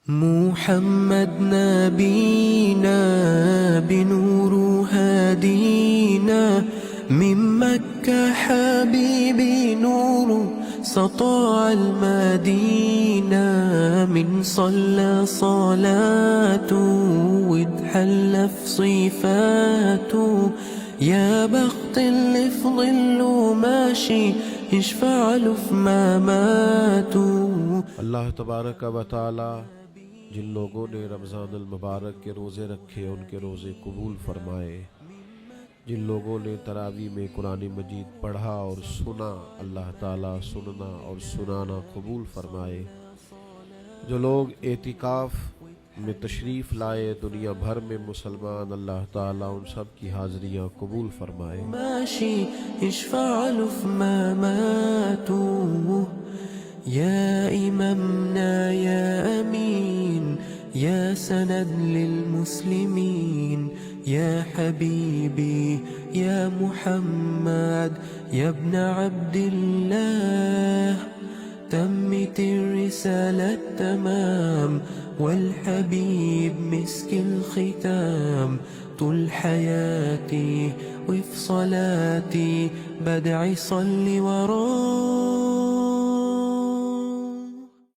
محمد نبينا بنور هادينا، من مكة حبيبي نور سطاع المدينة، من صلى صلاته واتحلى في صفاته، يا بخت اللي في ظله ماشي يشفع له في مماته। अल्लाह तबारक व तआला जिन लोगों ने रमज़ान अल मुबारक के रोज़े रखे उनके रोज़े कबूल फरमाए। जिन लोगों ने तरावी में कुरान मजीद पढ़ा और सुना, अल्लाह ताला सुनना और सुनाना कबूल फरमाए। जो लोग एतिकाफ़ में तशरीफ़ लाए दुनिया भर में मुसलमान, अल्लाह ताला उन सब की हाज़रियाँ कबूल फरमाए। ماشي يشفع له في مماته، يا إمامنا يا أمين، يا سند للمسلمين، يا حبيبي يا محمد يا ابن عبد الله، تمت الرسالة تمام والحبيب مسك الختام، طول حياتي وفي صلاتي بدعي صلي وراه.